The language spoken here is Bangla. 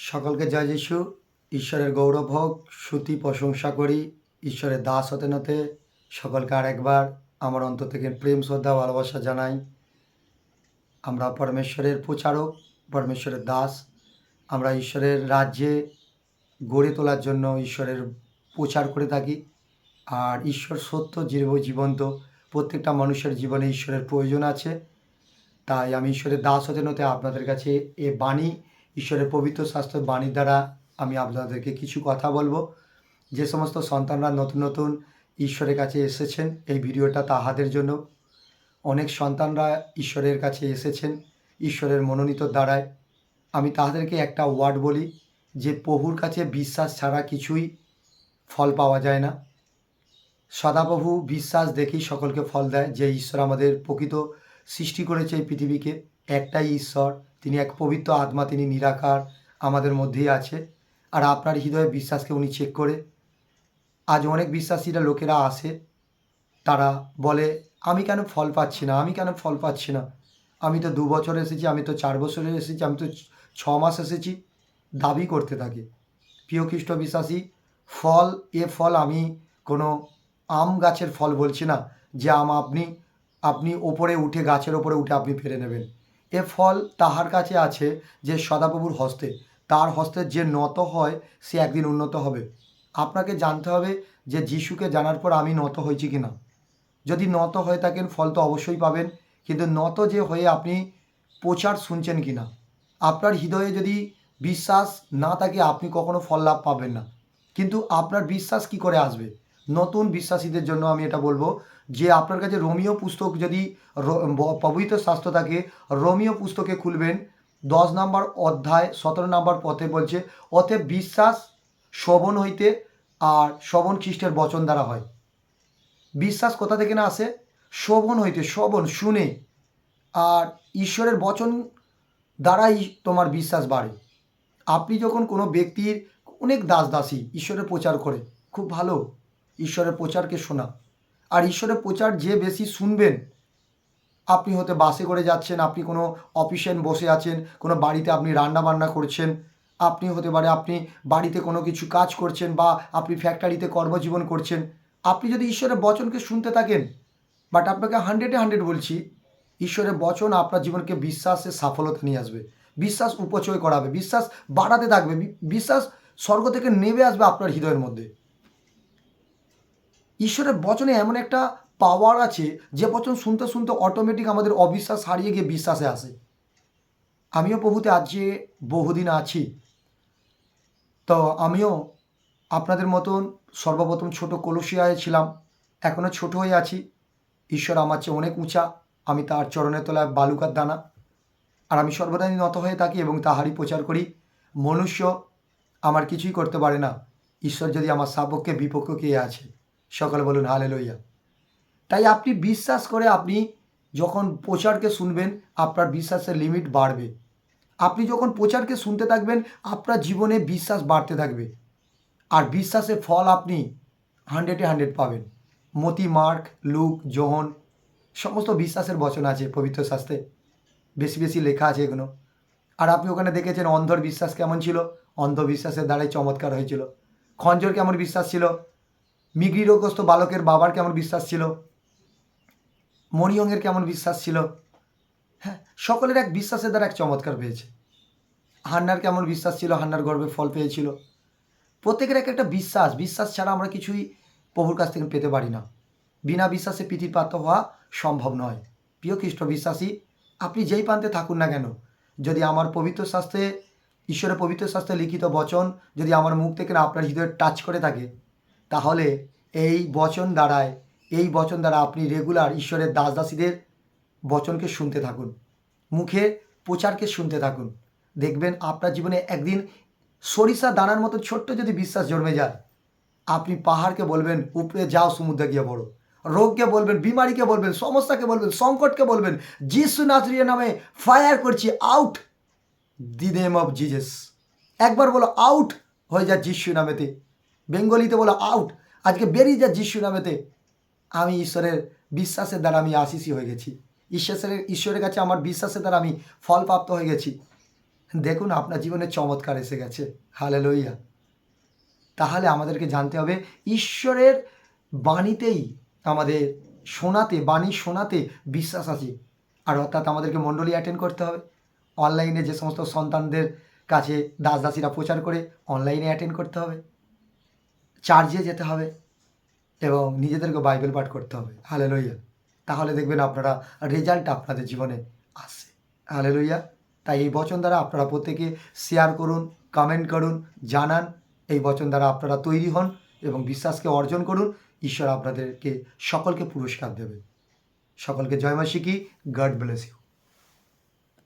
সকলকে জয় যিশু। ঈশ্বরের গৌরব হোক, স্তুতি প্রশংসা করি। ঈশ্বরের দাস হতে হতে সকলকে আরেকবার আমার অন্তর থেকে প্রেম শ্রদ্ধা ভালোবাসা জানাই। আমরা পরমেশ্বরের প্রচারক, পরমেশ্বরের দাস। আমরা ঈশ্বরের রাজ্যে গড়ে তোলার জন্য ঈশ্বরের প্রচার করে থাকি। আর ঈশ্বর সত্য, জীবন্ত। প্রত্যেকটা মানুষের জীবনে ঈশ্বরের প্রয়োজন আছে। তাই আমি ঈশ্বরের দাস হতে হতে আপনাদের কাছে এ বাণী, ঈশ্বরের পবিত্র শাস্ত্রের বাণীর দ্বারা আমি আপনাদেরকে কিছু কথা বলবো। যে সমস্ত সন্তানরা নতুন নতুন ঈশ্বরের কাছে এসেছেন, এই ভিডিওটা তাহাদের জন্য। অনেক সন্তানরা ঈশ্বরের কাছে এসেছেন ঈশ্বরের মনোনীত দ্বারায়। আমি তাদেরকে একটা ওয়ার্ড বলি যে প্রভুর কাছে বিশ্বাস ছাড়া কিছুই ফল পাওয়া যায় না। সদাপ্রভু বিশ্বাস দেখেই সকলকে ফল দেয়। যে ঈশ্বর আমাদের প্রকৃত সৃষ্টি করেছে এই পৃথিবীকে, একটাই ঈশ্বর, তিনি এক পবিত্র আত্মা, তিনি নিরাকার, আমাদের মধ্যেই আছে। আর আপনার হৃদয়ে বিশ্বাসকে উনি চেক করে। আজ অনেক বিশ্বাসীরা লোকেরা আসে, তারা বলে আমি কেন ফল পাচ্ছি না, আমি কেন ফল পাচ্ছি না, আমি তো 2 বছর এসেছি, আমি তো 4 বছরে এসেছি, আমি তো 6 মাস এসেছি, দাবি করতে থাকে। প্রিয় খ্রিস্ট বিশ্বাসী, ফল ফল আমি কোনো আম গাছের ফল বলছি না যে আপনি ওপরে উঠে, গাছের ওপরে উঠে আপনি পেরে নেবেন। এ ফল তাহার কাছে আছে যে সদাপ্রভুর হস্তে, তার হস্তে যে নত হয় সে একদিন উন্নত হবে। আপনাকে জানতে হবে যে যিশুকে জানার পর আমি নত হয়েছি কি না। যদি নত হয়ে থাকেন ফল তো অবশ্যই পাবেন, কিন্তু নত যে হয়ে আপনি প্রচার শুনছেন কি না। আপনার হৃদয়ে যদি বিশ্বাস না থাকে আপনি কখনো ফল লাভ পাবেন না। কিন্তু আপনার বিশ্বাস কি করে আসবে? নতুন বিশ্বাসীদের জন্য আমি এটা বলবো যে আপনার কাছে রোমীয় পুস্তক যদি পবিত্র শাস্ত্র থাকে, রোমীয় পুস্তকে খুলবেন, 10 নম্বর অধ্যায় 17 নম্বর পথে বলছে, অতএব বিশ্বাস শ্রবণ হইতে, আর শ্রবণ খ্রিস্টের বচন দ্বারা হয়। বিশ্বাস কোথা থেকে না আসে? শ্রবণ হইতে, শ্রবণ শুনে, আর ঈশ্বরের বচন দ্বারাই তোমার বিশ্বাস বাড়ে। আপনি যখন কোনো ব্যক্তির, অনেক দাসী ঈশ্বরের প্রচার করে, খুব ভালো, ঈশ্বরের প্রচারকে শোনা। আর ঈশ্বরের প্রচার যে বেশি শুনবেন, আপনি হতে বাসে করে যাচ্ছেন, আপনি কোনো অফিসে বসে আছেন, কোনো বাড়িতে আপনি রান্না বান্না করছেন, আপনি হতে পারে আপনি বাড়িতে কোনো কিছু কাজ করছেন, বা আপনি ফ্যাক্টরিতে কর্মজীবন করছেন, আপনি যদি ঈশ্বরের বচনকে শুনতে থাকেন, বাট আপনাকে 100-100 বলছি, ঈশ্বরের বচন আপনার জীবনকে বিশ্বাসে সাফল্যতা নিয়ে আসবে, বিশ্বাস উপচয় করাবে, বিশ্বাস বাড়াতে থাকবে, বিশ্বাস স্বর্গ থেকে নেমে আসবে আপনার হৃদয়ের মধ্যে। ঈশ্বরের বচনে এমন একটা পাওয়ার আছে যে বচন শুনতে শুনতে অটোমেটিক আমাদের অবিশ্বাস হারিয়ে গিয়ে বিশ্বাসে আসে। আমিও প্রভুতে আজকে বহুদিন আছি, তো আমিও আপনাদের মতন সর্বপ্রথম ছোট কলসিয়ায় ছিলাম, এখনও ছোট হয়ে আছি। ঈশ্বর আমার চেয়ে অনেক উঁচা, আমি তার চরণের তলায় বালুকার দানা। আর আমি সর্বদাই নত হয়ে থাকি এবং তাহারই প্রচার করি। মনুষ্য আমার কিছুই করতে পারে না, ঈশ্বর যদি আমার সাপক্ষে বিপক্ষ কে আছে? সকলে বলুন হালেলুয়া। তাই আপনি বিশ্বাস করে আপনি যখন প্রচারকে শুনবেন, আপনার বিশ্বাসের লিমিট বাড়বে। আপনি যখন প্রচারকে শুনতে থাকবেন, আপনার জীবনে বিশ্বাস বাড়তে থাকবে, আর বিশ্বাসের ফল আপনি 100-100 পাবেন। মতি, মার্ক, লুক, যোহন, সমস্ত বিশ্বাসের বচন আছে পবিত্র শাস্ত্রে, বেশি বেশি লেখা আছে এগুলো। আর আপনি ওখানে দেখেছেন অন্ধর বিশ্বাস কেমন ছিল, অন্ধবিশ্বাসের দ্বারাই চমৎকার হয়েছিল। খঞ্জর কেমন বিশ্বাস ছিল, মিগরি রোগগ্রস্ত বালকের বাবার কেমন বিশ্বাস ছিল, মরিয়ংয়ের কেমন বিশ্বাস ছিল। হ্যাঁ, সকলের এক বিশ্বাসের দ্বারা এক চমৎকার পেয়েছে। হান্নার কেমন বিশ্বাস ছিল, হান্নার গর্বে ফল পেয়েছিল। প্রত্যেকের এক একটা বিশ্বাস, বিশ্বাস ছাড়া আমরা কিছুই প্রভুর কাছ থেকে পেতে পারি না। বিনা বিশ্বাসে পৃথিবীর পাত্র হওয়া সম্ভব নয়। প্রিয় খ্রিস্ট বিশ্বাসী, আপনি যেই প্রান্তে থাকুন না কেন, যদি আমার পবিত্র শাস্ত্রে, ঈশ্বরের পবিত্র শাস্ত্রে লিখিত বচন যদি আমার মুখ থেকে আপনার হৃদয়ে টাচ করে থাকে, তাহলে এই বচন দ্বারা আপনি রেগুলার ঈশ্বরের দাসীদের বচনকে শুনতে থাকুন, মুখে প্রচারকে শুনতে থাকুন। দেখবেন আপনার জীবনে একদিন সরিষা দানার মতো ছোট্ট যদি বিশ্বাস জন্মে যায়, আপনি পাহাড়কে বলবেন উপরে যাও, সমুদ্রে গিয়ে পড়ো। রোগকে বলবেন, বিমারিকে বলবেন, সমস্যাকে বলবেন, সংকটকে বলবেন, যিশু নাজরীয় নামে ফায়ার করছি, out the name of Jesus. একবার বলো আউট হয়ে যা যিশু নামেতে। বেঙ্গলিতে বলো আউট, আজকে বেরিয়ে যা যিশু নামেতে। আমি ঈশ্বরের বিশ্বাসের দ্বারা আমি আশীষী হয়ে গেছি। ঈশ্বরের কাছে আমার বিশ্বাসের দ্বারা আমি ফলপ্রাপ্ত হয়ে গেছি। দেখুন আপনার জীবনে চমৎকার এসে গেছে। হালেলুইয়া। তাহলে আমাদেরকে জানতে হবে ঈশ্বরের বাণীতেই আমাদের বাণী শোনাতে বিশ্বাস আছে। আর অর্থাৎ আমাদেরকে মণ্ডলী অ্যাটেন্ড করতে হবে। অনলাইনে যে সমস্ত সন্তানদের কাছে দাস-দাসীরা প্রচার করে অনলাইনে অ্যাটেন্ড করতে হবে। চার্চে যেতে হবে এবং নিজেদেরকে বাইবেল পাঠ করতে হবে। হালেলুইয়া। তাহলে দেখবেন আপনারা রেজাল্ট আপনাদের জীবনে আসছে। হালেলুইয়া। তাই এই বচন দ্বারা আপনারা প্রত্যেকে শেয়ার করুন, কমেন্ট করুন, জানান। এই বচন দ্বারা আপনারা তৈরি হন এবং বিশ্বাসকে অর্জন করুন। ঈশ্বর আপনাদেরকে সকলকে পুরস্কার দেবে। সকলকে জয় মাসিকি। God bless you.